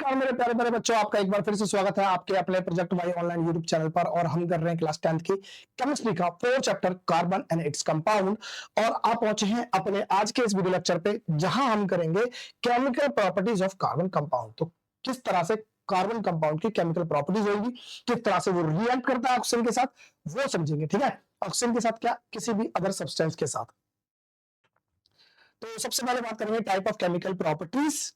नमस्कार मेरे प्यारे प्यारे बच्चों, आपका एक बार फिर से स्वागत है आपके अपने project Y online YouTube channel पर। और हम कर रहे हैं क्लास 10th की केमिस्ट्री का 4th chapter carbon and its compound. और आप पहुंचे हैं अपने आज के इस वीडियो लेक्चर पे, जहां हम करेंगे chemical properties of carbon compound. तो किस तरह से कार्बन कंपाउंड की केमिकल प्रॉपर्टीज होगी, किस तरह से वो रिएक्ट करता है ऑक्सीजन के साथ, वो समझेंगे। ठीक है, ऑक्सीजन के साथ क्या, किसी भी अदर सब्सटेंस के साथ। तो सबसे पहले बात करेंगे टाइप ऑफ केमिकल प्रॉपर्टीज।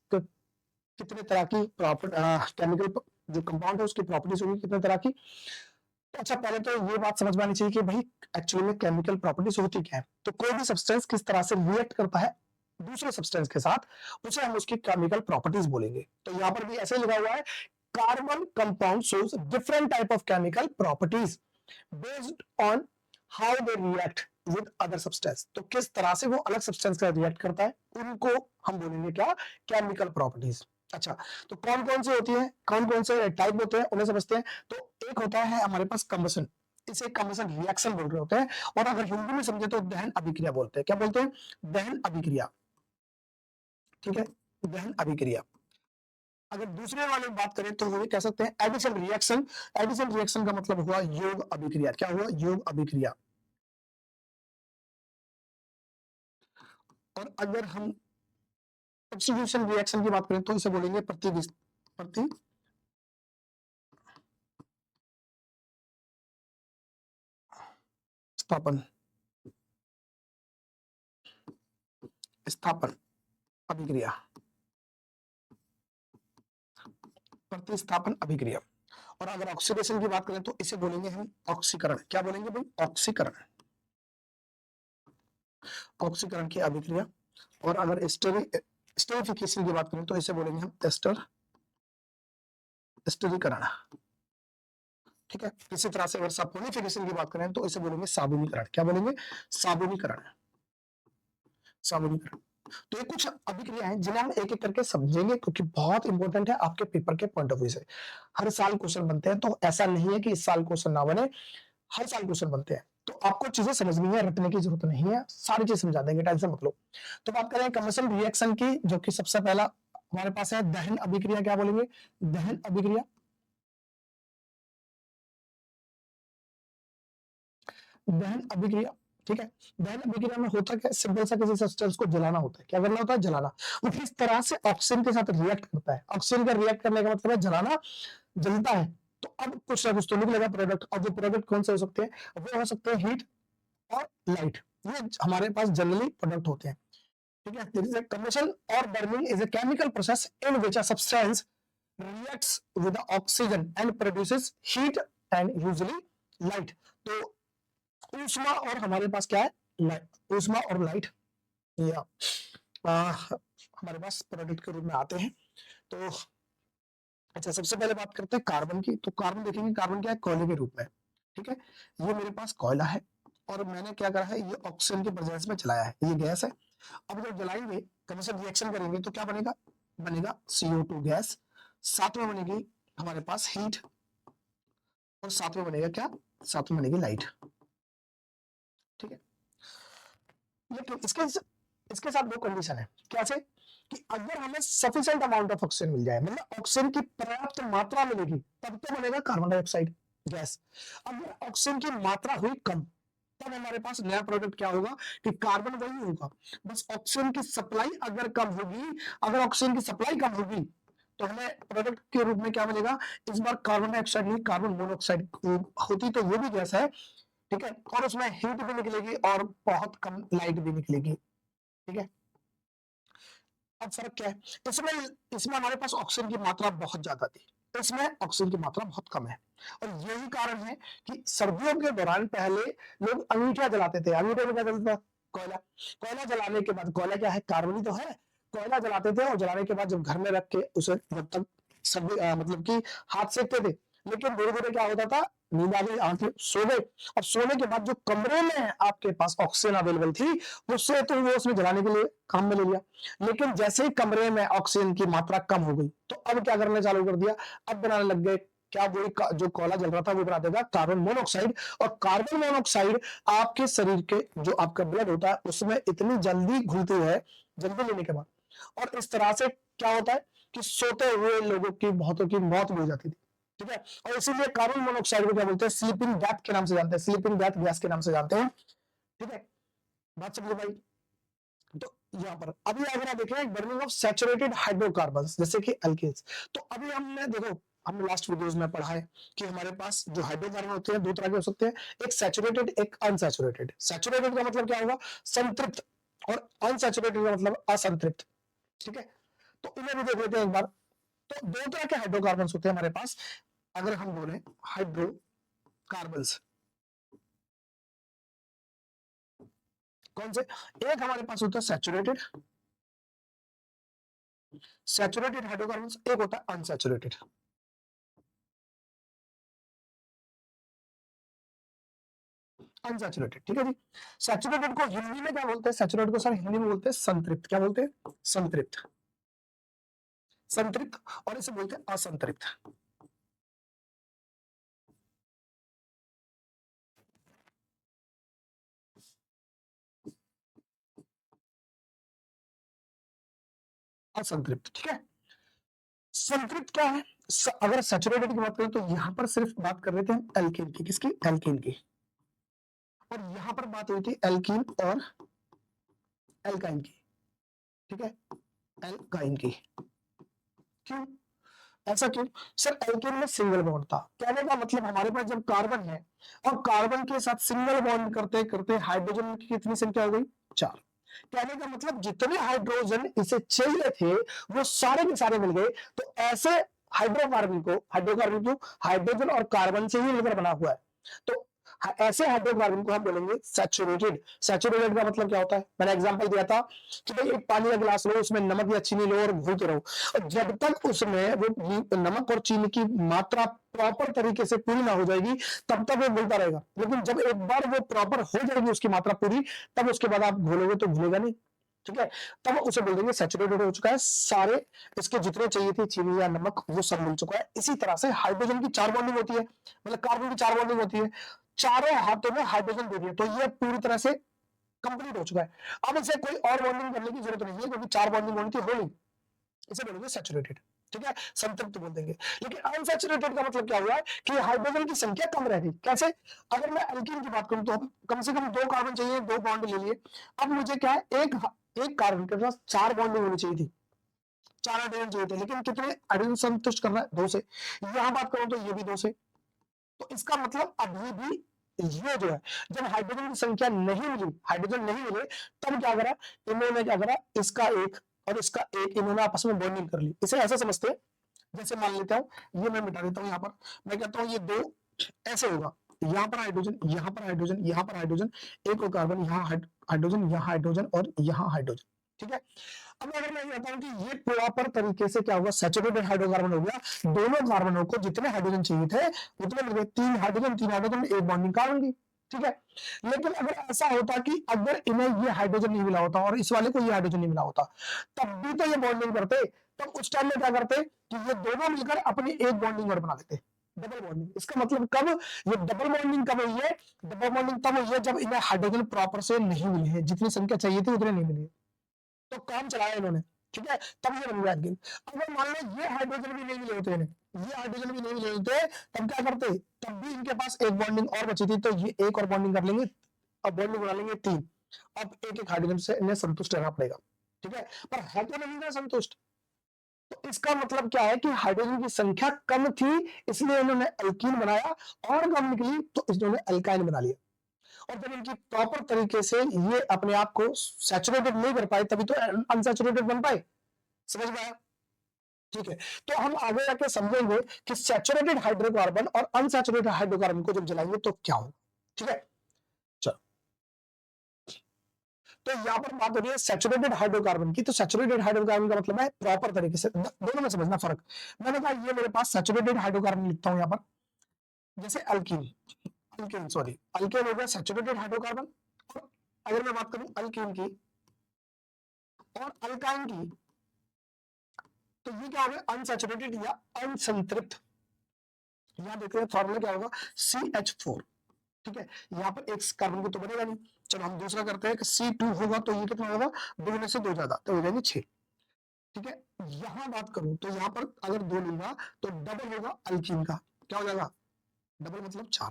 कितने तरह की केमिकल जो कंपाउंड है उसकी प्रॉपर्टीज होगी कितने तरह की। तो अच्छा, पहले तो ये बात समझ में आनी चाहिए कि भाई एक्चुअली में केमिकल प्रॉपर्टीज होती क्या है। तो कोई भी सब्सटेंस किस तरह से रिएक्ट करता है दूसरे सब्सटेंस के साथ, उसे हम उसकी केमिकल प्रॉपर्टीज बोलेंगे। तो यहां पर भी ऐसे लिखा हुआ है, carbon compound shows different type of chemical properties based on how they react with other substance. तो किस तरह से वो अलग सब्सटेंस का रिएक्ट करता है, उनको हम बोलेंगे क्या, केमिकल प्रॉपर्टीज। अच्छा, तो कौन कौन से होती है, कौन कौन से टाइप होते हैं, उन्हें समझते हैं। तो एक होता है हमारे पास कंबसन, इसे कंबसन रिएक्शन बोल रहे होते हैं। और अगर हिंदी में समझे तो दहन अभिक्रिया बोलते हैं। क्या बोलते हैं? दहन अभिक्रिया। ठीक है, दहन अभिक्रिया। अगर दूसरे वाले में बात करें तो वो कह सकते हैं एडिशन रिएक्शन। एडिशन रिएक्शन का मतलब हुआ योग अभिक्रिया। क्या हुआ? योग अभिक्रिया। और अगर हम सब्स्टिट्यूशन रिएक्शन की बात करें तो इसे बोलेंगे प्रतिस्थापन स्थापन अभिक्रिया। प्रतिस्थापन अभिक्रिया। और अगर ऑक्सीडेशन की बात करें तो इसे बोलेंगे हम ऑक्सीकरण। क्या बोलेंगे भाई? ऑक्सीकरण। ऑक्सीकरण की अभिक्रिया। और अगर स्टेरिफिकेशन की बात करें तो इसे बोलेंगे हम स्टेरीकरण। ठीक है, इसी तरह से अगर सपोनिफिकेशन की बात करें तो इसे बोलेंगे साबुनीकरण। क्या बोलेंगे? साबुनीकरण। साबुनीकरण। तो ये कुछ अभिक्रिया हैं जिन्हें हम एक एक करके समझेंगे, क्योंकि बहुत इंपॉर्टेंट है आपके पेपर के पॉइंट ऑफ व्यू से। हर साल क्वेश्चन बनते हैं, तो ऐसा नहीं है कि इस साल क्वेश्चन ना बने, हर साल क्वेश्चन बनते हैं। तो आपको चीजें समझनी है, रटने की जरूरत नहीं है, सारी चीज समझा देंगे, टेंशन मत लो। तो बात करें कमर्शियल रिएक्शन की, जो कि सबसे पहला हमारे पास है दहन अभिक्रिया। क्या बोलेंगे? दहन अभिक्रिया। दहन अभिक्रिया। ठीक है, दहन अभिक्रिया में होता क्या, सिंपल सा किसी सब्सटेंस को जलाना होता है। क्या करना होता है? जलाना। वो किस तरह से ऑक्सीजन के साथ रिएक्ट करता है। ऑक्सीजन का रिएक्ट करने का मतलब है जलाना, जलता है। तो अब कुछ ना कुछ तो निकलेगा प्रोडक्ट। और वो प्रोडक्ट कौन से हो सकते हैं? वो हो सकते हैं हीट और लाइट। ये हमारे पास जनरली प्रोडक्ट होते हैं। ठीक है, कंबशन और burning is a chemical process in which a substance reacts with the oxygen and produces heat and usually light। तो ऊष्मा और हमारे पास क्या है? लाइट। ऊष्मा और लाइट या हमारे पास प्रोडक्ट के रूप में आते हैं। तो अच्छा, सबसे पहले बात करते हैं कार्बन की। तो कार्बन देखेंगे, कार्बन क्या है? कोयले के रूप में। ठीक है, ये मेरे पास कोयला है और मैंने क्या करा है, ये ऑक्सीजन के प्रेजेंस में जलाया है, ये गैस है। अब जब जलाएंगे, कंबशन रिएक्शन करेंगे तो क्या बनेगा? बनेगा CO2 गैस। साथ में बनेगी हमारे पास हीट, और साथ में बनेगा क्या? साथ में बनेगी लाइट। ठीक है, लेकिन इसके साथ दो कंडीशन है। कैसे? कि अगर हमें सफिशिएंट अमाउंट ऑफ ऑक्सीजन मिल जाए, मतलब ऑक्सीजन की पर्याप्त मात्रा मिलेगी, तब तो बनेगा कार्बन डाइऑक्साइड गैस। अगर ऑक्सीजन की मात्रा हुई कम, तब हमारे पास नया प्रोडक्ट क्या होगा कि कार्बन वही होगा, बस ऑक्सीजन की सप्लाई अगर कम होगी, अगर ऑक्सीजन की सप्लाई कम होगी तो हमें प्रोडक्ट के रूप में क्या मिलेगा? इस बार कार्बन डाइऑक्साइड नहीं, कार्बन मोनोऑक्साइड होती तो वो भी गैस है। ठीक है, और उसमें हीट भी निकलेगी और बहुत कम लाइट भी निकलेगी। ठीक है, अब फर्क क्या है? इसमें इसमें हमारे पास ऑक्सीजन की मात्रा बहुत ज्यादा थी, इसमें ऑक्सीजन की मात्रा बहुत कम है। और यही कारण है कि सर्दियों के दौरान पहले लोग अंगीठा जलाते थे। अंगीठे में क्या जलता? कोयला। कोयला जलाने के बाद, कोयला क्या है? कार्बन ही तो है। कोयला जलाते थे और जलाने के बाद जब घर में रख के उसे जब तक सर्दी मतलब कि हाथ सेकते थे। लेकिन धीरे धीरे क्या होता था, नींद आ गई, आंखें सो गए। अब सोने के बाद जो कमरे में आपके पास ऑक्सीजन अवेलेबल थी, उससे तो वो उसमें जलाने के लिए काम में ले लिया। लेकिन जैसे ही कमरे में ऑक्सीजन की मात्रा कम हो गई, तो अब क्या करने चालू कर दिया? अब बनाने लग गए क्या, वो जो कोयला जल रहा था वो बना देगा कार्बन मोनोऑक्साइड। और कार्बन मोनोऑक्साइड आपके शरीर के जो आपका ब्लड होता है उसमें इतनी जल्दी घुलती है, जल्दी लेने के बाद। और इस तरह से क्या होता है कि सोते हुए लोगों की बहुतों की मौत भी हो जाती थी, ठीक है। और इसीलिए कार्बन मोनोऑक्साइड को क्या बोलते हैं, स्लीपिंग डेथ के नाम से जानते हैं, स्लीपिंग डेथ गैस के नाम से जानते हैं, ठीक है। बात समझे भाई। तो यहाँ पर अभी अगर आप देखें बर्निंग ऑफ सैचुरेटेड हाइड्रोकार्बन्स जैसे कि एल्केन्स, तो अभी हमने देखो हमने लास्ट वीडियोस में पढ़ा है कि हमारे पास जो हाइड्रोकार्बन होते हैं दो तरह के हो सकते हैं, एक सैचुरेटेड एक अनसैचुरेटेड। सैचुरेटेड का मतलब क्या होगा, संतृप्त, और अनसैचुरेटेड का मतलब असंतृप्त, ठीक है। तो इन्हें भी देख लेते हैं एक बार। तो दो तरह के हाइड्रोकार्बन होते हैं हमारे पास, अगर हम बोले हाइड्रोकार्बन्स, कौन से, एक हमारे पास होता है सैचुरेटेड, सैचुरेटेड हाइड्रोकार्बन्स, एक होता है अनसैचुरेटेड। अनसैचुरेटेड, ठीक है जी। सैचुरेटेड को हिंदी में क्या बोलते हैं, सैचुरेटेड को सर हिंदी में बोलते हैं संतृप्त, क्या बोलते हैं, संतृप्त, संतृप्त, और इसे बोलते हैं असंतृप्त। असंतृप्त, ठीक है। संतृप्त क्या है, अगर सैचुरेटेड की बात करें तो यहां पर सिर्फ बात कर रहे थे हम एल्कीन की, किसकी, एल्कीन की, और यहां पर बात हुई थी एल्कीन और एल्काइन की, ठीक है, एल्काइन की। क्यों, ऐसा क्यों, सर एल्केन में सिंगल बॉन्ड था, कहने का मतलब हमारे पास जब कार्बन है और कार्बन के साथ सिंगल बॉन्ड करते करते हाइड्रोजन की कितनी संख्या हो गई, 4। कहने का मतलब जितने हाइड्रोजन इसे चाहिए थे वो सारे के सारे मिल गए। तो ऐसे हाइड्रोकार्बन को हाइड्रोजन और कार्बन से ही मिलकर बना हुआ है। तो ऐसे हाइड्रोकार्बन को हम बोलेंगे सैचुरेटेड। सैचुरेटेड का मतलब क्या होता है, मैंने एग्जांपल दिया था कि भाई एक पानी का गिलास लो, उसमें नमक या चीनी लो और घोलते रहो, और जब तक उसमें वो नमक और चीनी की मात्रा प्रॉपर तरीके से पूरी ना हो जाएगी तब तक वो घुलता रहेगा। लेकिन जब एक बार वो प्रॉपर हो जाएगी उसकी मात्रा पूरी, तब उसके बाद आप घोलोगे तो घुलेगा नहीं, ठीक है। तब उसे बोल देंगे सैचुरेटेड हो चुका है, सारे इसके जितने चाहिए थे चीनी या नमक वो सब मिल चुका है। इसी तरह से हाइड्रोजन की 4 बॉन्डिंग होती है, मतलब कार्बन की 4 बॉन्डिंग होती है, चारों हाथों में हाइड्रोजन दे दिया, तो ये पूरी तरह से कंप्लीट हो चुका है। अब इसे कोई और बॉन्डिंग करने की जरूरत नहीं है क्योंकि 4 बॉन्डिंग होनी थी, हो नहीं, इसे बोलेंगे सैचुरेटेड, ठीक है, संतृप्त बोल देंगे। लेकिन अनसैचुरेटेड का मतलब क्या हुआ है कि हाइड्रोजन की संख्या कम रह गई। कैसे, अगर मैं एल्कीन की बात करूं तो कम से कम 2 कार्बन चाहिए, 2 बॉन्ड ले लिए। अब मुझे क्या है, एक कार्बन के पास 4 बॉन्डिंग होनी चाहिए थी, 4 हाइड्रोजन चाहिए थे, लेकिन कितने हाइड्रोजन संतुष्ट करना है, 2 से। यहां बात करूं तो ये भी 2 से। तो इसका मतलब अभी भी ये जो है, जब हाइड्रोजन की संख्या नहीं मिली, हाइड्रोजन नहीं मिले, तब क्या करा, इन्होंने क्या करा, इसका एक और इसका एक इन्होंने आपस में बॉन्डिंग कर ली। इसे ऐसे समझते हैं, जैसे मान लेता हूं, ये मैं मिटा देता हूं, यहां पर मैं कहता हूं ये 2 ऐसे होगा, यहां पर हाइड्रोजन, यहां पर हाइड्रोजन, यहां पर हाइड्रोजन, एक और कार्बन, यहां हाइड्रोजन, यहां हाइड्रोजन और यहां हाइड्रोजन, ठीक है। अब अगर मैं कहता हूं कि ये प्रॉपर तरीके से क्या हुआ, सैचुरेटेड हाइड्रोकार्बन हो गया, दोनों कार्बनों को जितने हाइड्रोजन चाहिए थे उतने मिल गए, 3 हाइड्रोजन, एक बॉन्डिंग कार्बन की, ठीक है। लेकिन अगर ऐसा होता कि अगर इन्हें ये हाइड्रोजन नहीं मिला होता और इस वाले को ये हाइड्रोजन नहीं मिला होता, तब भी तो ये बॉन्डिंग करते। तो उस टाइम में क्या करते कि ये दोनों मिलकर अपनी एक बॉन्डिंग और बना लेते, डबल बॉन्डिंग। इसका मतलब कब, ये डबल बॉन्डिंग कब हुई है, डबल बॉन्डिंग तब हुई है जब इन्हें हाइड्रोजन प्रॉपर से नहीं मिले हैं, जितनी संख्या चाहिए थी उतने नहीं मिली, तो काम चलाया इन्होंने, ठीक है, तब ये बन गया एल्कीन। अगर मान लो ये हाइड्रोजन भी नहीं मिले होते इन्हें, ये हाइड्रोजन भी नहीं मिले होते, तब क्या करते, तब भी इनके पास एक बॉन्डिंग और बची थी, तो ये एक और बॉन्डिंग कर लेंगे, अब बॉन्डिंग बना लेंगे 3। अब एक एक हाइड्रोजन से इन्हें संतुष्ट रहना पड़ेगा, ठीक है, पर है तो नहीं ना संतुष्ट। तो इसका मतलब क्या है कि हाइड्रोजन की संख्या कम थी, इसलिए इन्होंने अल्कीन बनाया, और कम निकली तो इन्होंने अल्काइन बना लिया। और जब इनकी प्रॉपर तरीके से ये अपने आप को सैचुरेटेड नहीं कर पाए, तभी तो अनसैचुरेटेड बन पाए, समझ में आया, ठीक है। तो हम आगे जाके समझेंगे कि सैचुरेटेड हाइड्रोकार्बन और अनसैचुरेटेड हाइड्रोकार्बन को जब जलाएंगे तो क्या होगा, ठीक है। चलो, तो यहां पर बात हो रही है सैचुरेटेड हाइड्रोकार्बन की। तो सैचुरेटेड हाइड्रोकार्बन का मतलब है प्रॉपर तरीके से, दोनों में समझना फर्क। मैंने कहा ये मेरे पास सैचुरेटेड हाइड्रोकार्बन लिखता हूं यहां पर, जैसे अल्कीन, अल्कीन सॉरी, अल्केन हो गया सैचुरेटेड हाइड्रोकार्बन। और अगर मैं बात करूं अल्कीन की और अल्काइन की, तो ये क्या हो गया, अनसैचुरेटेड या अनसंतृप्त। यहां देखते हैं फॉर्मूला क्या होगा, CH4, ठीक है। यहाँ पर एक कार्बन को तो बनेगा नहीं, चलो हम दूसरा करते हैं कि C2 होगा, तो ये कितना होगा, 2 में से 2 ज्यादा, तो हो जाएंगे 6। ठीक है। यहां बात करूं तो यहां पर अगर 2 लूंगा तो डबल होगा अल्कीन का, क्या हो जाएगा, डबल मतलब 4।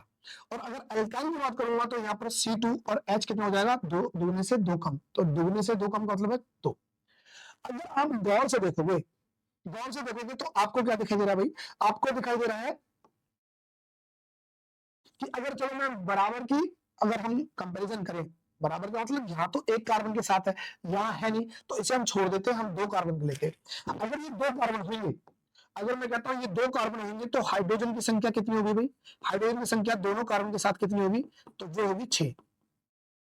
और अगर अल्काइन की बात करूंगा तो यहाँ पर C2 और H कितना हो जाएगा, 2 दुगने से 2 कम, तो दुगने से 2 कम का मतलब है 2। अगर आप गौर से देखोगे तो आपको क्या दिखाई दे रहा है भाई, आपको दिखाई दे रहा है कि अगर चलो मैं बराबर की अगर हम कंपैरिजन करें, बराबर का मतलब यहाँ तो एक कार्बन के साथ है, यहाँ है नहीं, तो इसे हम छोड़ देते हैं, हम 2 कार्बन को लेते हैं। अगर ये 2 कार्बन होंगे, अगर मैं कहता हूं ये 2 कार्बन होंगे तो हाइड्रोजन की संख्या कितनी होगी भाई, हाइड्रोजन की संख्या दोनों कार्बन के साथ कितनी होगी, तो वो होगी 6।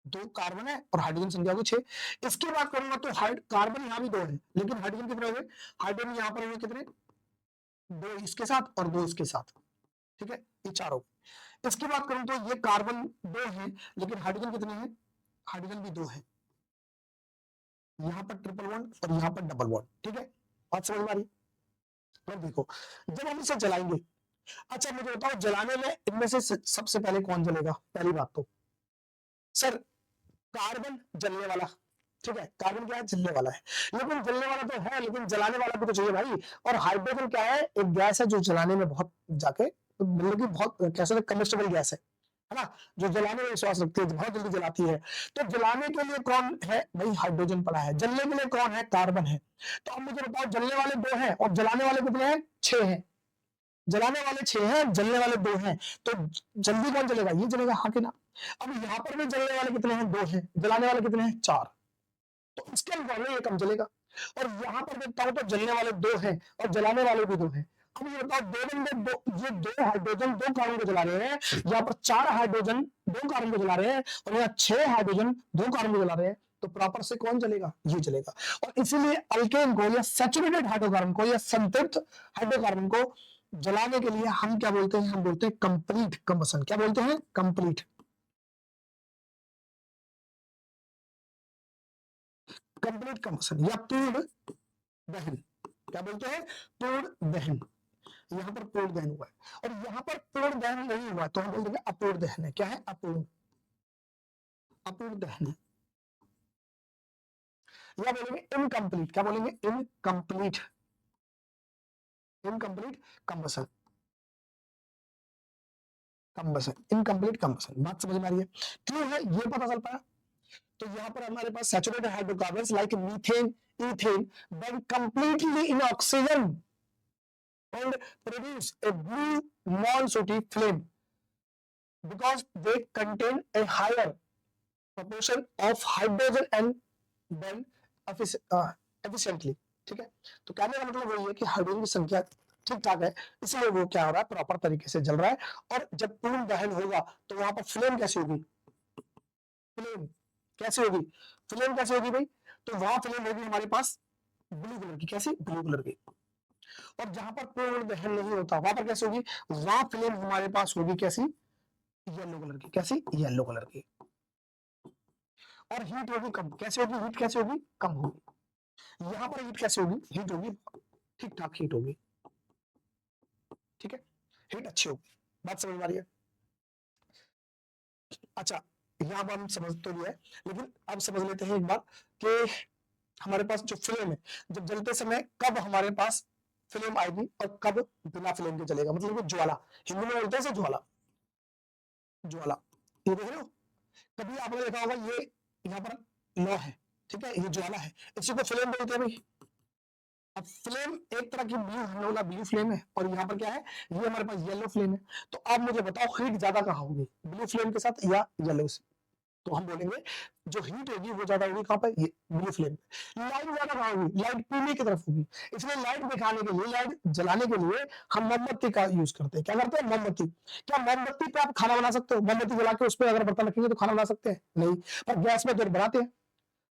2 कार्बन है और हाइड्रोजन संख्या होगी 6। इसकी बात करूंगा तो कार्बन यहाँ भी 2 है, लेकिन हाइड्रोजन कितने हो गए, हाइड्रोजन यहाँ पर होंगे कितने, 2 इसके साथ और 2 इसके साथ, ठीक है, ये 4 हो गए। इसकी बात करूं तो ये कार्बन 2 है, लेकिन हाइड्रोजन कितने हैं, हाइड्रोजन भी 2 है, यहाँ पर ट्रिपल बॉन्ड और यहाँ पर डबल बॉन्ड, ठीक है, बात समझ में आ रही है। अब देखो जब हम इसे जलाएंगे, अच्छा मुझे बताओ जलाने में इनमें से सबसे पहले कौन जलेगा, पहली बात तो सर कार्बन जलने वाला, ठीक है, कार्बन क्या है, जलने वाला है, लेकिन जलने वाला तो है, लेकिन जलाने वाला भी तो चाहिए भाई। और हाइड्रोजन क्या है, एक गैस है जो जलाने में बहुत जाके मतलब कि बहुत कैसे कम्बस्टेबल गैस है ना, जो जलाने में विश्वास रखती है, बहुत जल्दी जलाती है। तो जलाने के लिए कौन है भाई, हाइड्रोजन पड़ा है, जलने के लिए कौन है, कार्बन है। तो अब मुझे बताओ जलने वाले 2 हैं और जलाने वाले कितने हैं, 6 हैं, जलाने वाले 6 हैं, जलने वाले 2 हैं, तो जल्दी कौन जलेगा, ये जलेगा, हाँ कि ना। अब यहाँ पर भी जलने वाले कितने हैं, 2 हैं, जलाने वाले कितने हैं, 4, तो इसके मुकाबले ये कम जलेगा। और यहाँ पर देखता हूं तो जलने वाले 2 हैं और जलाने वाले भी 2 हैं। अब ये बताओ दो बंदे ये 2 हाइड्रोजन 2 कार्बन को जला रहे हैं, यहाँ पर 4 हाइड्रोजन 2 कार्बन को जला रहे हैं और यहाँ 6 हाइड्रोजन 2 कार्बन को जला रहे हैं, तो प्रॉपर से कौन जलेगा, ये जलेगा। और इसीलिए अल्केन को या सैचुरेटेड हाइड्रोकार्बन को या संतृप्त हाइड्रोकार्बन को जलाने के लिए हम क्या बोलते हैं, हम बोलते हैं कंप्लीट कंबसन, क्या बोलते हैं, कंप्लीट कंप्लीट कंबसन या पूर्ण दहन, क्या बोलते हैं, पूर्ण दहन। यहाँ पर पूर्ण दहन हुआ है और यहाँ पर पूर्ण दहन नहीं हुआ तो हम बोल देंगे अपूर्ण दहन है, क्या है, अपूर्ण, अपूर्ण दहन है, या बोलेंगे इनकम्प्लीट, क्या बोलेंगे, incomplete, incomplete combustion, combustion, incomplete combustion, बात समझ में आ रही है, क्यों है ये पता चल पाया। तो यहाँ पर हमारे पास saturated hydrocarbons like methane, ethane burn completely in oxygen and produce a blue non-sooty flame because they contain a higher proportion of hydrogen and burn efficiently, ठीक है। तो कहने का मतलब वही है कि हाइड्रोजन की संख्या ठीक ठाक है, इसलिए वो क्या हो रहा है, प्रॉपर तरीके से जल रहा है। और जब पूर्ण दहन होगा तो वहां पर फ्लेम कैसे होगी, फ्लेम कैसे होगी, फ्लेम कैसे होगी भाई, तो वहां फ्लेम होगी हमारे पास ब्लू कलर की, कैसी, ब्लू कलर की। और जहां पर पूर्ण दहन नहीं होता वहां पर कैसे होगी, वहां फ्लेम हमारे पास होगी कैसी, येलो कलर की, कैसी, येलो कलर की। और हीट होगी कम, कैसे होगी, हीट कैसे होगी, कम होगी। यहां पर हीट कैसे होगी, हीट होगी ठीक ठाक हीट होगी, ठीक है, हीट अच्छी होगी, बात समझ में आ रही है। अच्छा यहाँ पर हम समझ तो लिया है, लेकिन अब समझ लेते हैं एक बार कि हमारे पास जो फ्लेम है, जब जलते समय कब हमारे पास फ्लेम आएगी और कब बिना फ्लेम के चलेगा, मतलब कि ज्वाला, हिंदी में बोलते हैं ज्वाला, ज्वाला, ये देख रहे हो, कभी आपने देखा होगा ये यहाँ पर लौ है, ठीक है, ये ज्वाला है, इसी को फ्लेम बोलते हैं भाई। अब फ्लेम एक तरह की ब्लू, हमने बोला ब्लू फ्लेम है, और यहाँ पर क्या है, ये हमारे पास येलो फ्लेम है। तो अब मुझे बताओ हीट ज्यादा कहाँ होगी, ब्लू फ्लेम के साथ या येलो से, तो हम बोलेंगे जो हीट होगी वो ज्यादा होगी कहाँ पर, ये ब्लू फ्लेम पे। लाइट ज्यादा कहाँ होगी, लाइट पीली की तरफ होगी, इसलिए लाइट दिखाने के लिए, लाइट जलाने के लिए हम मोमबत्ती का यूज करते हैं, क्या करते हैं, मोमबत्ती। क्या मोमबत्ती पे आप खाना बना सकते हो, मोमबत्ती जला के उस पर अगर बर्तन रखेंगे तो खाना बना सकते हैं, नहीं, पर गैस में तो बनाते हैं।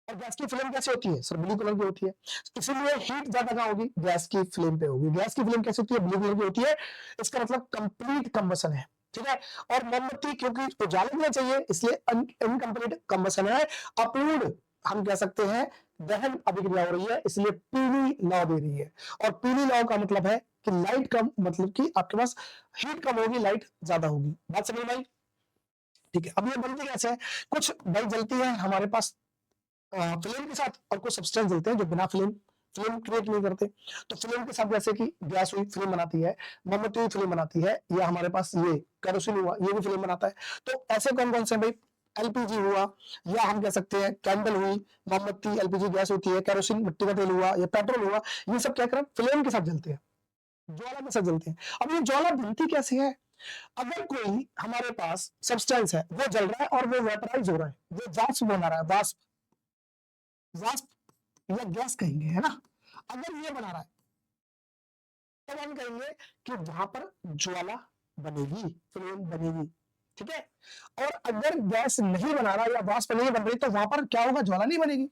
और गैस की फ्लेम कैसे होती है, सर ब्लू कलर की होती है, इसीलिए हीट ज्यादा कहाँ होगी, गैस की फ्लेम पे होगी। गैस की फ्लेम कैसे होती है, ब्लू कलर की होती है, इसका मतलब कंप्लीट कंबसन है, ठीक है। और मोमबत्ती क्योंकि उजाले में चाहिए इसलिए इनकम्प्लीट कंबसन है, अपूर्ण हम कह सकते हैं दहन अभिक्रिया हो रही है, इसलिए पीली लौ दे रही है। और पीली लौ का मतलब है कि लाइट कम, मतलब कि आपके पास हीट कम होगी, लाइट ज्यादा होगी, बात समझ में आई, ठीक है। अब ये बनती कैसे है, कुछ भाई जलती है हमारे पास फ्लेम के साथ और कुछ सब्सटेंस जलते हैं जो बिना फ्लेम फ्लेम क्रिएट नहीं करते। तो फ्लेम के साथ जैसे कि गैस हुई फ्लेम बनाती है, मोमबत्ती हुई फ्लेम बनाती है, या हमारे पास ये केरोसिन हुआ ये भी फ्लेम बनाता है। तो ऐसे कौन कौन से भाई, एलपीजी हुआ, या हम कह सकते हैं कैंडल हुई, मोमबत्ती एलपीजी गैस होती है, केरोसिन मिट्टी का तेल हुआ, या पेट्रोल हुआ, ये सब क्या करें फ्लेम के साथ जलते हैं, ज्वाला के साथ जलते हैं। अब ये ज्वाला बनती कैसे है? अगर कोई हमारे पास सब्सटेंस है वो जल रहा है और वो वेपराइज हो रहा है, वो वाष्प बना रहा है, वाष्प, वाष्प या गैस कहेंगे, है ना। अगर ये बना रहा है तब हम कहेंगे कि वहां पर ज्वाला बनेगी, फ्लेम बनेगी, ठीक है। और अगर गैस नहीं बना रहा या वाष्प नहीं बन रही तो वहां पर क्या होगा, ज्वाला नहीं बनेगी।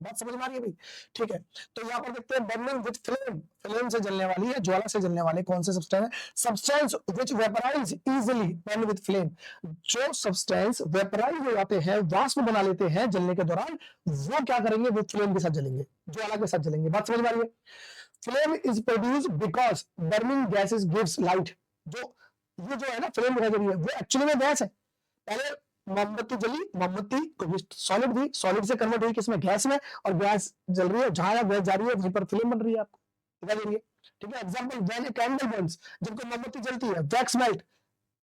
बात समझ में आ रही है भाई? ठीक है। तो यहाँ पर देखते हैं बर्निंग विद फ्लेम, फ्लेम से जलने वाली है, ज्वाला से जलने वाले कौन से सब्सटेंस है? Substance which vaporise easily burn with flame, जो सब्सटेंस वेपराइज हो जाते हैं, वाष्प बना लेते हैं जलने के दौरान, वो क्या करेंगे, वो फ्लेम के साथ जलेंगे, ज्वाला के साथ जलेंगे। बात समझ में आ रही है? Flame is produced because burning gases gives light. जो ये जो है ना फ्लेम दिखाई दे रही है वो एक्चुअली में गैस है। पहले मोमबत्ती जली, मोमबत्ती सॉलिड थी, सॉलिड से कन्वर्ट हुई किसमें, गैस में, और गैस जल रही है, जहां गैस जा रही है वहीं पर फ्लेम बन रही है, आपको दिखाई दे रही है। ठीक है। Example, when a candle Burns, जब कोई मोमबत्ती जलती है, वैक्स मेल्ट,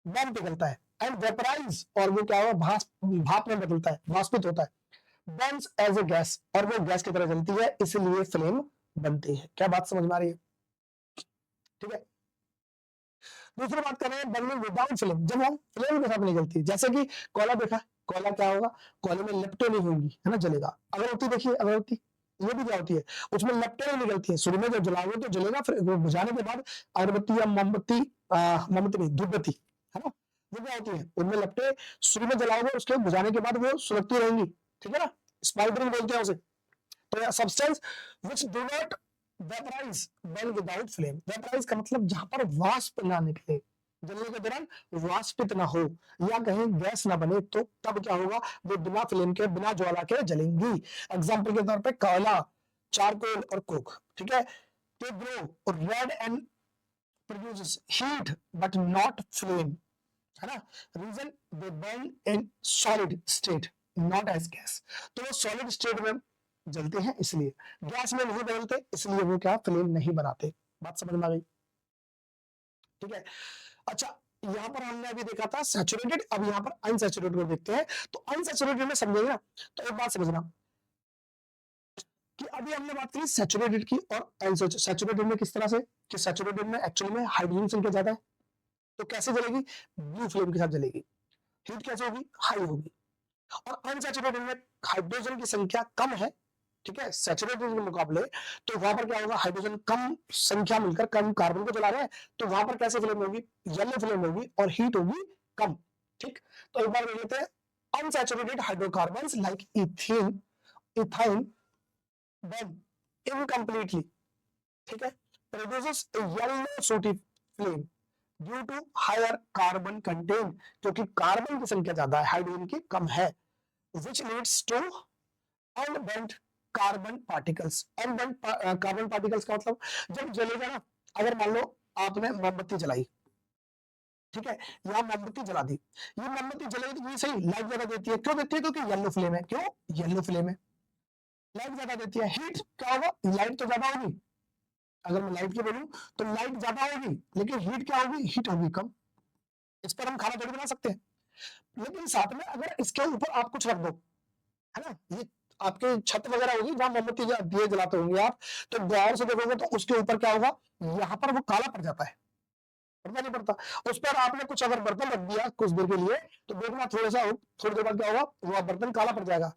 बम पिघलता है, एंड वेपराइज, और वो क्या होगा, भाप में बदलता है, वाष्पित होता है, बर्न्स एज ए गैस, और वो गैस की तरह जलती है, इसलिए फ्लेम बनती है। क्या बात समझ में आ रही है? ठीक है। दूसरी बात कर रहे हैं बर्निंग विदाउट फ्लेम, जब हम फ्लेम के साथ नहीं जलती, जैसे कि कोयला देखा, कोयला क्या होगा, कोयले में लपटें नहीं होंगी, है ना, जलेगा। अगरबत्ती देखिए, अगरबत्ती ये भी क्या होती है, उसमें लपटें नहीं निकलती है, शुरू में जब जलाओगे तो जलेगा, फिर वो बुझाने के बाद अगरबत्ती या मोमबत्ती, मोमबत्ती नहीं, धूपबत्ती, है ना, वो क्या होती है, उनमें लपटें शुरू में जलाओगे, उसके बुझाने के बाद वो सुलगती रहेंगी, ठीक है ना, स्पाइडरिंग बोलते हैं उसे। तो substance which do not vaporise burn without flame, vaporise का मतलब जहां पर वाष्प ना निकले, जलने के दौरान वाष्पित ना हो, या कहीं गैस ना बने, तो तब क्या होगा, वो बिना फ्लेम के, बिना ज्वाला के जलेंगी। एग्जाम्पल के तौर पे कोयला, चारकोल और कोक, ठीक है, they grow red and produces heat but not flame, है ना, reason they burn in solid state not as gas, तो वो सॉलिड स्टेट में जलते हैं, इसलिए गैस में नहीं बदलते, इसलिए वो क्या फ्लेम नहीं बनाते। बात समझ में आ गई? ठीक है। अच्छा, यहां पर हमने अभी देखा था सैचुरेटेड, अब यहां पर अनसैचुरेटेड को देखते हैं। तो अनसैचुरेटेड में समझेंगे ना, तो एक बात समझना कि अभी हमने बात करी सैचुरेटेड की और अनसैचुरेटेड में, किस तरह से कि सैचुरेटेड में एक्चुअली में हाइड्रोजन संख्या ज्यादा है, तो कैसे जलेगी, ब्लू फ्लेम के साथ जलेगी, हीट कैसे होगी, हाई होगी। और अनसैचुरेटेड में हाइड्रोजन की संख्या कम है, ठीक है, सैचुरेटेड के मुकाबले, तो वहां पर क्या होगा, हाइड्रोजन कम संख्या मिलकर कम कार्बन को जला रहे हैं, तो वहां पर कैसे फ्लेम होगी, येलो फ्लेम होगी, और हीट होगी कम। ठीक, तो एक बार देख लेते हैं, unsaturated hydrocarbons like ethene, ethyne burn incompletely, ठीक है, produces a yellow sooty flame due to higher carbon content, क्योंकि कार्बन की संख्या ज्यादा है, हाइड्रोजन की कम है, which leads to unburnt carbon particles। unburnt carbon particles का मतलब, जब जलेगा ना, अगर मान लो आपने मोमबत्ती जलाई, ठीक है, या मोमबत्ती जला दी, ये मोमबत्ती जलेगी तो ये सही लाइट ज्यादा देती है, क्यों देती है, क्योंकि येलो फ्लेम है, क्यों, येलो फ्लेम है, लाइट ज्यादा देती है। हीट क्या होगा, लाइट तो ज्यादा होगी, अगर मैं लाइट की बोलूं तो लाइट ज्यादा होगी, लेकिन हीट क्या होगी, हीट होगी कम। इस पर हम खाना थोड़ी बना सकते हैं, लेकिन साथ में अगर इसके ऊपर आप कुछ रख दो, है ना, ये आपके छत वगैरह होगी जहां मोमबत्ती दिए जलाते होंगे आप, तो गौर से देखोगे तो उसके ऊपर क्या होगा, यहाँ पर वो काला पड़ जाता है, पड़ता नहीं पड़ता, उस पर आपने कुछ अगर बर्तन रख दिया कुछ देर के लिए, तो देखना थोड़ी देर बाद क्या होगा, वो बर्तन काला पड़ जाएगा।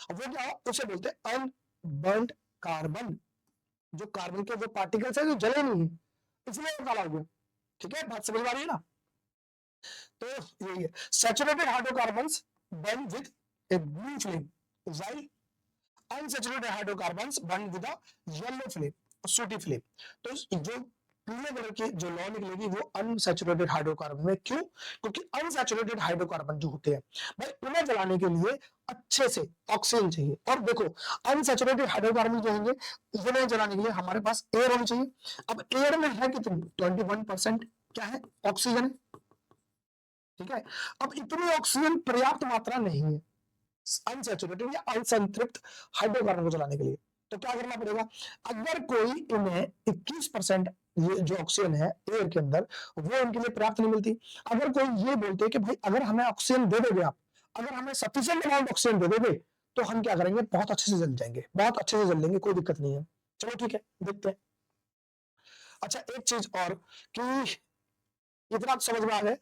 और वो क्या हो, उसे बोलते हैं अनबर्न्ड कार्बन, जो कार्बन के जो पार्टिकल्स है जो जले नहीं है, इसलिए वो काला हो गया। ठीक है, बात समझ में आ रही है ना। तो यही है, saturated hydrocarbons burn with A blue flame, while unsaturated hydrocarbons burn with a yellow flame, sooty flame। तो जो पीले कलर की जो लौ निकलेगी वो अनसैचुरेटेड हाइड्रोकार्बन में, क्यों, क्योंकि अनसैचुरेटेड हाइड्रोकार्बन जो होते हैं भाई, उन्हें जलाने के लिए अच्छे से ऑक्सीजन चाहिए। और देखो, अनसैचुरेटेड हाइड्रोकार्बन जो होंगे उन्हें जलाने के लिए हमारे पास एयर होनी चाहिए। अब एयर में है कितनी, 21% क्या है, ऑक्सीजन है, ठीक है। अब इतनी ऑक्सीजन पर्याप्त मात्रा नहीं है अनसैचुरेटेड या असंतृप्त हाइड्रोकार्बन को जलाने के लिए। तो क्या करना पड़ेगा, अगर कोई इन्हें 21% ये जो ऑक्सीजन है एयर के अंदर वो उनके लिए पर्याप्त नहीं मिलती, अगर कोई ये बोलते कि भाई अगर हमें ऑक्सीजन दे दोगे आप, अगर हमें सफिशिएंट अमाउंट ऑक्सीजन दे दोगे तो हम क्या करेंगे, बहुत अच्छे से जल जाएंगे, बहुत अच्छे से जल लेंगे, कोई दिक्कत नहीं है। चलो ठीक है, देखते हैं। अच्छा एक चीज और कि इतना तो समझ में आ गए,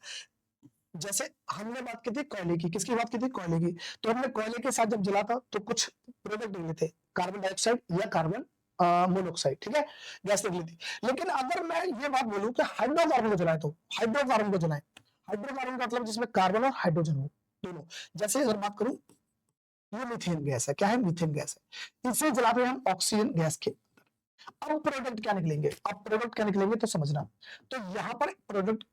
जैसे हमने बात की थी कोयले की, किसकी बात की थी, कोयले की। तो हमने कोयले के साथ जब जला था तो कुछ प्रोडक्ट निकले थे, कार्बन डाइऑक्साइड या कार्बन मोनोऑक्साइड, ठीक है, गैस निकली थी। लेकिन अगर मैं ये बात बोलूं कि हाइड्रोकार्बन को जलाए, तो हाइड्रोकार्बन को जलाए, हाइड्रोकार्बन का मतलब जिसमें कार्बन और हाइड्रोजन हो दोनों। जैसे अगर बात करूं, ये मीथेन गैस है, क्या है, मीथेन गैस है, इसे जलाते हैं हम ऑक्सीजन गैस के। अब प्रोडक्ट क्या निकलेंगे, अब प्रोडक्ट क्या निकलेंगे तो समझना। तो यहाँ पर प्रोडक्ट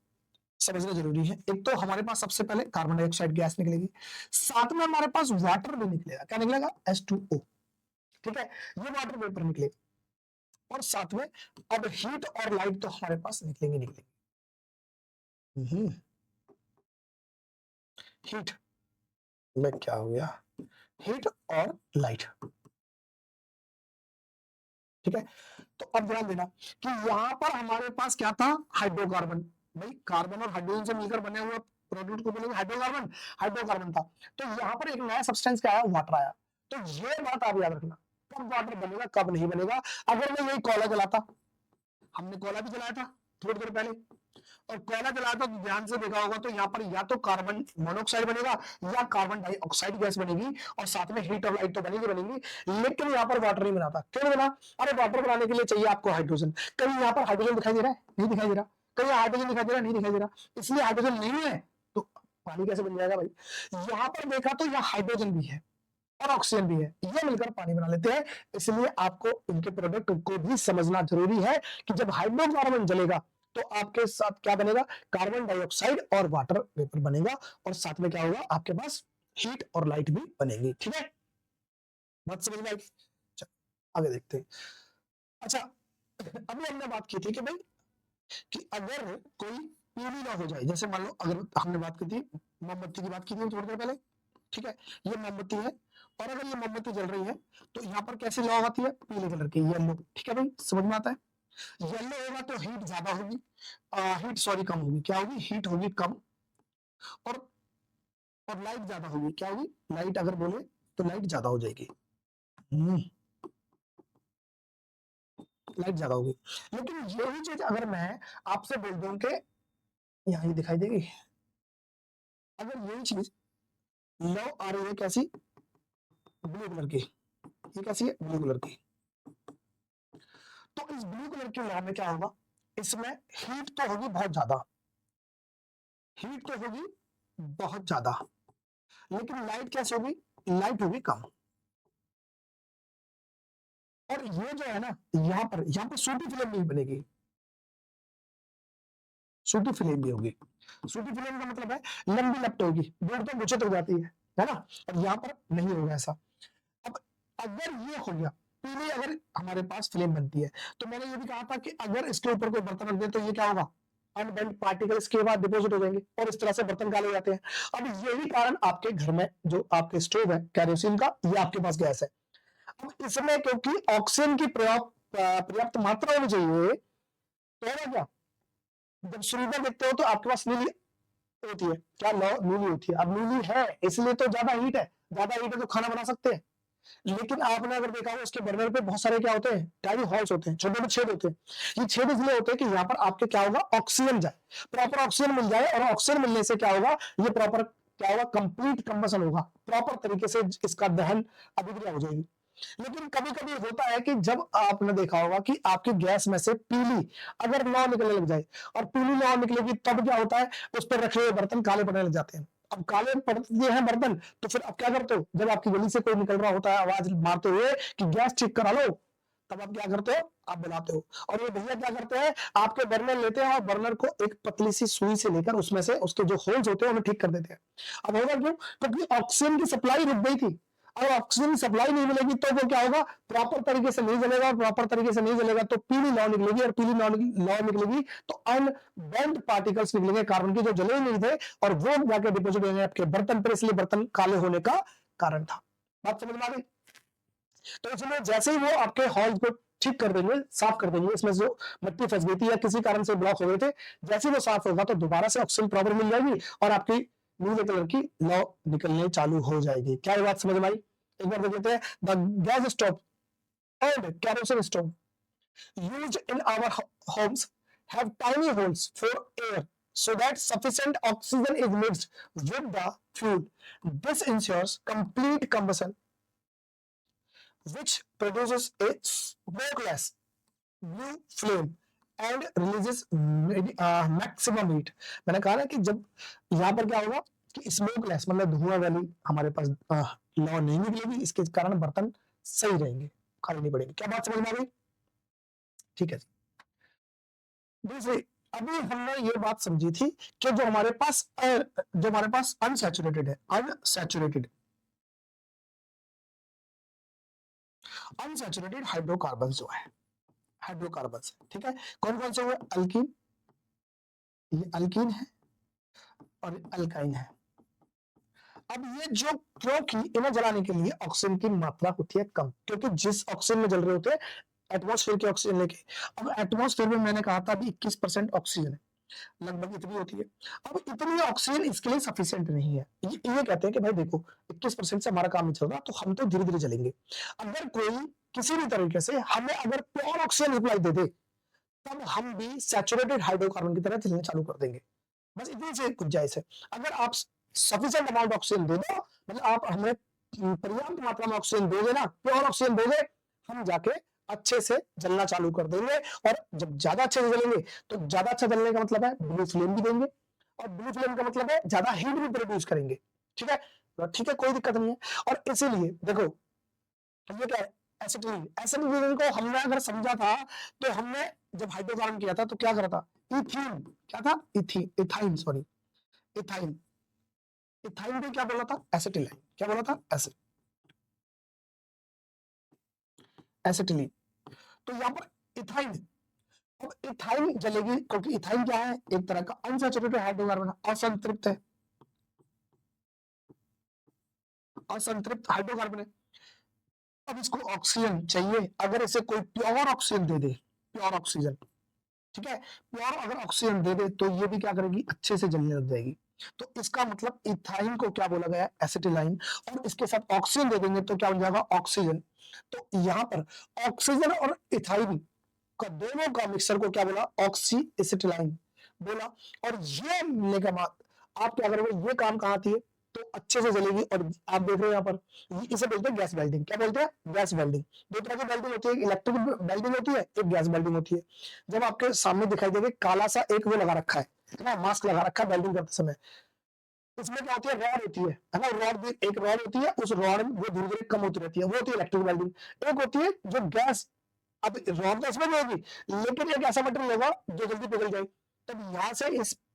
समझना जरूरी है। एक तो हमारे पास सबसे पहले कार्बन डाइऑक्साइड गैस निकलेगी, साथ में हमारे पास वाटर भी निकलेगा, क्या निकलेगा, H2O, ठीक है, ये वाटर वेपर निकलेगा। और साथ में अब हीट और लाइट तो हमारे पास निकलेंगे निकलेंगे। हीट में क्या हो गया, हीट और लाइट, ठीक है। तो अब ध्यान देना कि यहां पर हमारे पास क्या था, हाइड्रोकार्बन, भाई कार्बन और हाइड्रोजन से मिलकर बने हुए प्रोडक्ट को बोलेंगे हाइड्रोकार्बन, हाइड्रोकार्बन था। तो यहाँ पर एक नया सब्सटेंस क्या आया, वाटर आया। तो ये बात आप याद रखना, कब वाटर बनेगा कब नहीं बनेगा। अगर मैं यही कोयला जलाता, हमने कोयला भी जलाया था थोड़ी देर पहले, और कोयला जलाया था तो ध्यान से देखा होगा तो यहाँ पर या तो कार्बन मोनोऑक्साइड बनेगा या कार्बन डाइऑक्साइड गैस बनेगी, और साथ में हीट और लाइट तो बनेगी बनेगी, लेकिन यहाँ पर वाटर नहीं बनाता। क्यों नहीं बना, अरे वाटर बनाने के लिए चाहिए आपको हाइड्रोजन। कहीं यहाँ पर हाइड्रोजन दिखाई दे रहा है, नहीं दिखाई दे रहा, कहीं हाइड्रोजन दिखाई दे रहा है, नहीं दिखाई दे रहा, इसलिए हाइड्रोजन नहीं है तो पानी कैसे बन जाएगा भाई। यहाँ पर देखा तो यहाँ हाइड्रोजन भी है और ऑक्सीजन भी है, ये मिलकर पानी बना लेते हैं। इसलिए आपको इनके प्रोडक्ट को भी समझना जरूरी है कि जब हाइड्रोकार्बन जलेगा तो आपके साथ क्या बनेगा, कार्बन डाइऑक्साइड और वाटर वेपर बनेगा, और साथ में क्या होगा, आपके पास हीट और लाइट भी बनेगी, ठीक है, बात समझ में आएगी। आगे देखते हैं। अच्छा अभी हमने बात की थी कि भाई कि अगर कोई पीली ना हो जाए, जैसे मान लो अगर हमने बात की थी मोमबत्ती की, बात की थी थोड़ी देर पहले, ठीक है, ये मोमबत्ती है, और अगर ये मोमबत्ती जल रही है तो यहाँ पर कैसी लौ आती है, पीले कलर की, येलो, ठीक है भाई, समझ में आता है। येलो होगा तो हीट ज्यादा होगी, हीट सॉरी कम होगी, क्या होगी, हीट होगी कम, और और लाइट ज्यादा होगी, क्या होगी, लाइट अगर बोले तो लाइट ज्यादा हो जाएगी, लाइट ज्यादा होगी। लेकिन यही चीज अगर मैं आपसे बोल दूं कि यहाँ ये दिखाई देगी, अगर यही चीज लौ आ रही है कैसी, ब्लू कलर की, ये कैसी है, ब्लू कलर की, तो इस ब्लू कलर की लौ में क्या होगा, इसमें हीट तो होगी बहुत ज्यादा, हीट तो होगी बहुत ज्यादा, लेकिन लाइट कैसे होगी, लाइट होगी कम। और ये जो है ना, यहाँ पर सूटी फिल्म नहीं बनेगी, सूटी फिल्म भी होगी। सूटी फिल्म का मतलब है लंबी लपट होगी, दूर तक गुच्छे तक जाती है ना, और यहाँ पर नहीं होगा ऐसा। अब अगर ये हो गया पीली, अगर हमारे पास फ्लेम बनती है, तो मैंने ये भी कहा था कि अगर इसके ऊपर कोई बर्तन रख दे तो ये क्या होगा, अनबेंट पार्टिकल्स के बाद डिपोजिट हो जाएंगे और इस तरह से बर्तन काले हो जाते हैं। अब यही कारण आपके घर में जो आपके स्टोव है कैरोसिन का, ये आपके पास गैस है। अब इसमें क्योंकि ऑक्सीजन की पर्याप्त मात्रा होनी चाहिए, तो है क्या, जब सिलेंडर देखते हो तो आपके पास नीली होती है, क्या लौ नीली होती है, अब नीली है इसलिए तो ज्यादा हीट है, ज्यादा हीट है तो खाना बना सकते हैं। लेकिन आपने अगर देखा हो उसके बर्नर पे बहुत सारे क्या होते हैं, टाइनी हॉल्स होते हैं, छोटे छोटे छेद होते हैं। ये छेद इसलिए होते हैं कि यहाँ पर आपके क्या होगा, ऑक्सीजन जाए, प्रॉपर ऑक्सीजन मिल जाए, और ऑक्सीजन मिलने से क्या होगा, ये प्रॉपर क्या होगा, कंप्लीट कंबसन होगा, प्रॉपर तरीके से इसका दहन अभिक्रिया हो जाएगी। लेकिन कभी कभी होता है कि जब आपने देखा होगा कि आपकी गैस में से पीली अगर लौ निकलने लग जाए, और पीली लौ निकलेगी तब क्या होता है, उस पर रखे हुए बर्तन काले पड़ने लग जाते हैं। अब काले पड़ते हैं बर्तन, तो फिर अब क्या करते हो, जब आपकी गली से कोई निकल रहा होता है आवाज मारते हुए कि गैस ठीक करा लो, तब आप क्या करते हो, आप बुलाते हो। और ये भैया क्या करते हैं, आपके बर्नर लेते हैं और बर्नर को एक पतली सी सुई से लेकर उसमें से उसके जो होल्स होते हैं उन्हें ठीक कर देते हैं। अब होगा क्यों, क्योंकि ऑक्सीजन की सप्लाई रुक गई थी। अगर ऑक्सीजन सप्लाई नहीं मिलेगी तो वो क्या होगा, प्रॉपर तरीके से नहीं जलेगा, और प्रॉपर तरीके से नहीं जलेगा तो पीली लौ निकलेगी, और पीली लौ निकलेगी तो अनबर्न्ड पार्टिकल्स निकलेंगे कार्बन के, जो जले नहीं थे, और वो जाके डिपोजिट होंगे आपके बर्तन पर, इसलिए बर्तन काले होने का कारण था। बात समझ में आ गई। तो इसलिए जैसे ही वो आपके हॉल को ठीक कर देंगे, साफ कर देंगे, इसमें जो मिट्टी फंस गई थी या किसी कारण से ब्लॉक हो गए थे, जैसे ही वो साफ होगा तो दोबारा से ऑक्सीजन प्रॉपर मिल जाएगी और आपकी नीले कलर की लौ निकलने चालू हो जाएगी। क्या ये बात समझ में आई? एक बार देख लेते हैं। The gas stove and kerosene stove used in our homes have tiny holes for air so that sufficient oxygen is mixed with the fuel. This ensures complete combustion, which produces a smokeless blue flame and releases maximum heat. मैंने कहा ना कि जब यहाँ पर क्या होगा कि स्मोकलेस मतलब धुआं वाली हमारे पास लौ नहीं निकलेगी, इसके कारण बर्तन सही रहेंगे, खाली नहीं पड़ेंगे। क्या बात समझ में आ गई? ठीक है। दूसरी, अभी हमने ये बात समझी थी कि जो हमारे पास अनसैचुरेटेड है, अनसैचुरेटेड हाइड्रोकार्बन जो है, हाइड्रोकार्बन, ठीक है, कौन कौन से हुए? अल्कीन, ये अल्कीन है और अल्काइन है। अब ये जो, क्योंकि इन्हें जलाने के लिए ऑक्सीजन की मात्रा होती है कम, क्योंकि जिस ऑक्सीजन में जल रहे होते हैं एटमॉस्फेयर के ऑक्सीजन लेके, अब एटमॉस्फेयर में मैंने कहा था अभी 21% ऑक्सीजन है, लगभग इतनी होती है। अब इतनी ऑक्सीजन इसके लिए सफिशिएंट नहीं है। ये कहते हैं कि भाई देखो 21% से हमारा काम नहीं चल रहा, तो हम तो धीरे धीरे चलेंगे। अगर कोई किसी भी तरीके से हमें अगर प्योर ऑक्सीजन रिप्लाई दे दे, तब हम भी सैचुरेटेड हाइड्रोकार्बन की तरह चलना चालू कर देंगे। बस इतनी से गुंजाइश है। अगर आप सफिशिएंट अमाउंट ऑक्सीजन दे दो, मतलब आप हमें पर्याप्त मात्रा में ऑक्सीजन दोगे ना, प्योर ऑक्सीजन दोगे, हम जाके अच्छे से जलना चालू कर देंगे। और जब ज्यादा अच्छे से जलेंगे तो ज्यादा अच्छा जलने का मतलब है ब्लू फ्लेम भी देंगे, और ब्लू फ्लेम का मतलब है ज्यादा हीट भी प्रोड्यूस करेंगे। ठीक है, तो ठीक है, कोई दिक्कत नहीं है। और इसीलिए देखो ये क्या है, एसिटिलीन। एसिटिलीन को हमने अगर समझा था तो हमने जब हाइड्रोकार्बन किया था तो क्या करा था? इथीन, क्या था? Ethyne, sorry, ethyne. इथाइन को क्या बोला था? एसिटिलीन। क्या बोला था? एसिटिलीन। तो यहाँ पर इथाइन, अब इथाइन जलेगी क्योंकि इथाइन क्या है? एक तरह का अनसैचुरेटेड हाइड्रोकार्बन, असंतृप्त है, असंतृप्त हाइड्रोकार्बन है। अब इसको ऑक्सीजन चाहिए, अगर इसे कोई प्योर ऑक्सीजन दे दे, प्योर ऑक्सीजन, ठीक है, प्योर अगर ऑक्सीजन दे दे तो ये भी क्या करेगी? अच्छे से जलने लग जाएगी। तो इसका मतलब इथाइन को क्या बोला गया? एसिटिलाइन। और इसके साथ ऑक्सीजन दे देंगे तो क्या बन जाएगा? ऑक्सीजन। तो यहाँ पर ऑक्सीजन और इथाइन का दोनों का मिक्सर को क्या बोला? ऑक्सी एसिटिलाइन बोला। और ये मिलने के बाद आप क्या करोगे? ये काम कहाँ आती है? तो अच्छे से जलेगी। और आप देख रहे हो यहाँ पर इसे बोलते हैं गैस वेल्डिंग। क्या बोलते हैं? Gas welding. दो तरह की वेल्डिंग होती है, इलेक्ट्रिक वेल्डिंग होती है, एक गैस वेल्डिंग होती है। जब आपके सामने दिखाई देगा काला सा एक वो लगा रखा है ना, मास्क लगा रखा है वेल्डिंग करते समय, इसमें क्या होती है? रॉड होती है ना, रॉड, एक रॉड होती है, उस रॉड वो धीरे धीरे कम होती रहती है, वो होती है इलेक्ट्रिक वेल्डिंग। एक होती है जो गैस, अब रॉड तो इसमें होगी लेकिन एक ऐसा मटेरियल होगा जो जल्दी पिघल जाए, तब यहाँ से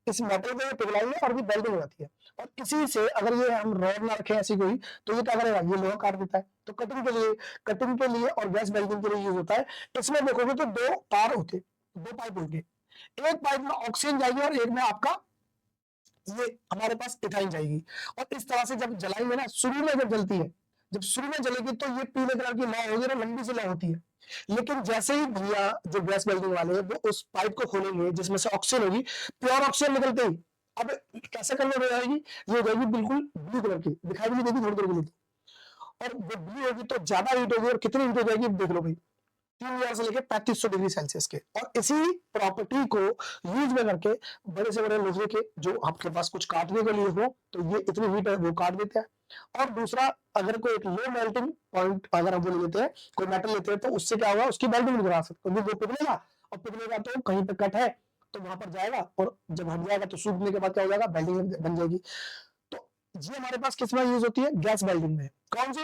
इस मेटल को पिघलाएंगे और भी वेल्डिंग हो जाती है। और इसी से अगर ये हम रॉड ना रखें ऐसी कोई, तो ये क्या करेगा? ये लोहा काट देता है। तो कटिंग के लिए और गैस वेल्डिंग के लिए यूज होता है। इसमें देखोगे तो दो तार होते, दो पाइप होंगे, एक पाइप में ऑक्सीजन जाएगी और एक में आपका ये हमारे पास इथाइन जाएगी। और इस तरह से जब जलाएंगे ना, शुरू में जब जलती है, जब शुरू में जलेगी तो ये पीले कलर की लौ होगी ना, लंबी सी लौ होती है। लेकिन जैसे ही भैया जो गैस वेल्डिंग वाले हैं वो उस पाइप को खोलेंगे जिसमें से ऑक्सीजन होगी, प्योर ऑक्सीजन निकलते ही अब कैसे कलर हो जाएगी? ये हो जाएगी बिल्कुल ब्लू कलर की, दिखाई भी नहीं देगी थोड़ी देर के लिए। और वो ब्लू होगी तो ज्यादा हीट होगी, और कितनी हीट हो जाएगी देख लो भाई, 3000 से लेकर 3500 डिग्री सेल्सियस के। और इसी प्रॉपर्टी को यूज में करके बड़े से बड़े लोहे के जो आपके पास कुछ काटने के लिए हो तो ये इतनी हीट है वो काट देते हैं। और दूसरा, अगर कोई एक लो मेल्टिंग पॉइंट अगर हम वो लेते हैं, कोई मेटल लेते हैं, तो उससे क्या होगा? उसकी वेल्डिंग नहीं करा सकते, क्योंकि वो पिघलेगा, और पिघलेगा तो कहीं पे कट है तो वहां पर जाएगा, और जब हट जाएगा तो सूखने के बाद क्या हो जाएगा? वेल्डिंग बन जाएगी। तो ये हमारे पास किस में यूज होती है? गैस वेल्डिंग में। कौन सी?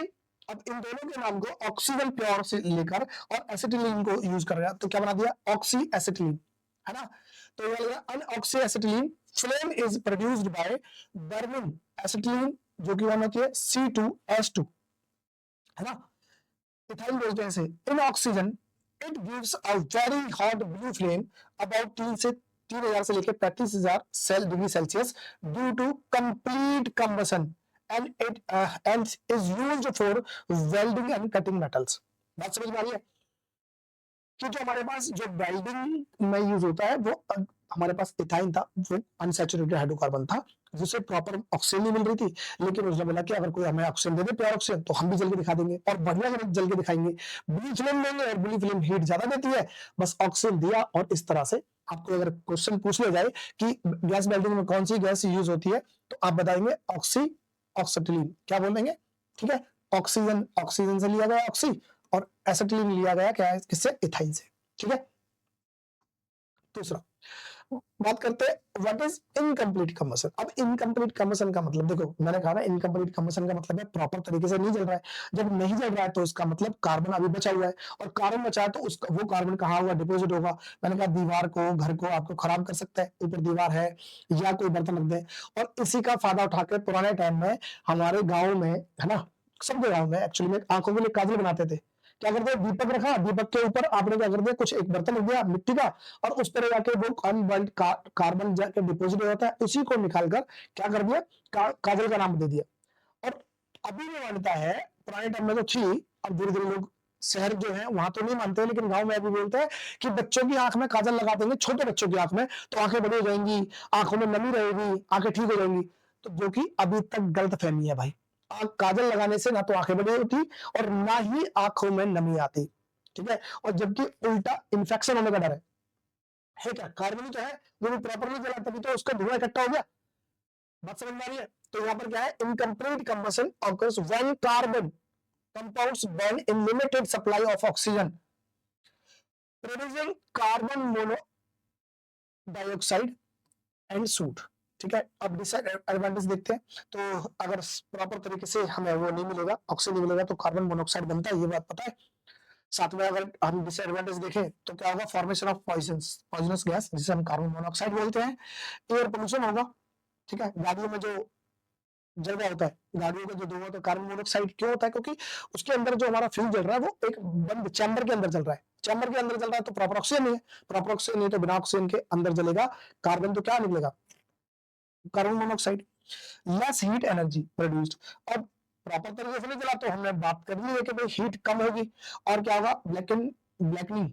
अब इन दोनों के नाम को ऑक्सीजन प्योर से लेकर और एसिटिलीन को यूज कर रहा है, तो क्या बना दिया? ऑक्सी एसिटिलीन, है ना। तो ये लगा an oxyacetylene flame is produced by burning acetylene, जो कि वन होती है C2H2, है ना। इथाइन बोलते हैं इसे। In oxygen it gives a very hot blue flame about 3000 से लेकर 35,000 degree Celsius due to complete combustion and is used for welding and cutting metals। बात समझ में आ रही है कि जो हमारे पास जो वेल्डिंग में यूज होता है वो हमारे पास इथाइन था, वो अनसैचुरेटेड हाइड्रोकार्बन था जिसे प्रॉपर ऑक्सीजन नहीं मिल रही थी, लेकिन उसने बोला कि अगर कोई हमें ऑक्सीजन दे दे प्योर ऑक्सीजन तो हम भी जल के दिखा देंगे और बढ़िया जल के दिखाएंगे। ब्लू फिल्म देंगे और ब्लू फिल्म हीट ज्यादा देती है, बस ऑक्सीजन दिया। और इस तरह से आपको अगर क्वेश्चन पूछ लिया जाए कि गैस वेल्डिंग में कौन सी गैस यूज होती है तो आप बताएंगे ऑक्सीटिलीन। क्या बोल देंगे? ठीक है, ऑक्सीजन, ऑक्सीजन से लिया गया ऑक्सी, और एसिटिलीन लिया गया क्या है, किससे? इथाइन से। ठीक है, दूसरा बात करते हैं व्हाट इज इनकम्प्लीट कंबशन। अब इनकम्प्लीट कंबशन का मतलब देखो, मैंने कहा ना इनकम्प्लीट कंबशन का मतलब है प्रॉपर तरीके से नहीं जल रहा है। जब नहीं जल रहा है तो इसका मतलब कार्बन अभी बचा हुआ है, और कार्बन बचा है तो उसका वो कार्बन कहाँ हुआ डिपोजिट होगा। मैंने कहा दीवार को, घर को आपको खराब कर सकता है, ऊपर दीवार है या कोई बर्तन रख दे। और इसी का फायदा उठाकर पुराने टाइम में हमारे गाँव में, है ना, सबके गाँव में एक्चुअली में आंखों के लिए काजल बनाते थे। क्या करते? दीपक रखा, दीपक के ऊपर आपने क्या कर दिया, कुछ एक बर्तन रख दिया मिट्टी का, और उस पर जाके वो अनबर्न्ड कार्बन जाके डिपोजिट हो जाता है, उसी को निकालकर क्या कर दिया, काजल का नाम दे दिया। और अभी भी मान्यता है, पुराने टाइम में तो थी, अब धीरे धीरे लोग शहर जो है वहां तो नहीं मानते, लेकिन गांव में अभी बोलते हैं कि बच्चों की आंख में काजल लगा देंगे, छोटे बच्चों की आंख में, तो आंखें बड़ी हो जाएंगी, आंखों में नमी रहेगी, आंखें ठीक हो जाएंगी। तो जो कि अभी तक गलत फहमी है भाई। काजल लगाने से ना तो आंखें बड़ी होती और ना ही आंखों में नमी आती। ठीक है, और जबकि उल्टा इन्फेक्शन होने का डर है क्या? कार्बन तो है, जो भी प्रॉपरली जला तभी तो उसका धुआं इकट्ठा हो गया। बात समझ में आ रही है? तो यहाँ पर क्या है, incomplete combustion occurs when carbon compounds burn in limited supply of oxygen producing carbon monoxide and soot. ठीक है, अब डिसएडवांटेज देखते हैं। तो अगर प्रॉपर तरीके से हमें वो नहीं मिलेगा, ऑक्सीजन नहीं मिलेगा, तो कार्बन मोनोऑक्साइड बनता है, ये बात पता है। साथ में अगर हम डिसएडवांटेज देखें तो क्या होगा, फॉर्मेशन ऑफ पॉइजनस गैस जिसे हम कार्बन मोनोऑक्साइड बोलते हैं। एयर पोल्यूशन होगा। ठीक है, गाड़ियों में जो जल रहा होता है, गाड़ियों का जो धुआं होता है कार्बन मोनोऑक्साइड क्यों होता है? क्योंकि उसके अंदर जो हमारा फ्यूल जल रहा है वो एक बंद चैम्बर के अंदर चल रहा है। चैम्बर के अंदर चल रहा है तो प्रॉपर ऑक्सीजन नहीं है, प्रॉपर ऑक्सीजन नहीं तो बिना ऑक्सीजन के अंदर जलेगा कार्बन, तो क्या निकलेगा? Carbon monoxide. Less heat energy produced. अब प्रॉपर तरीके से नहीं जला तो हमने बात कर ली है कि भाई हीट कम होगी, और क्या होगा, blackening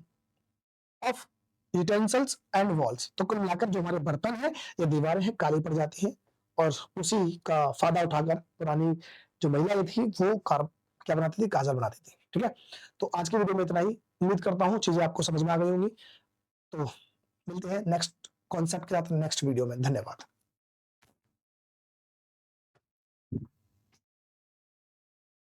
of utensils and walls. तो कुल मिलाकर जो हमारे बर्तन है या दीवारें हैं काली पड़ जाती हैं, और उसी का फायदा उठाकर पुरानी जो महिलाएं थी वो क्या बनाती थी, काजल बनाती थी। ठीक है, तो आज की वीडियो में इतना ही। उम्मीद करता हूँ चीजें आपको समझ में आ गई होंगी। तो मिलते हैं नेक्स्ट कॉन्सेप्ट के साथ नेक्स्ट वीडियो में। धन्यवाद।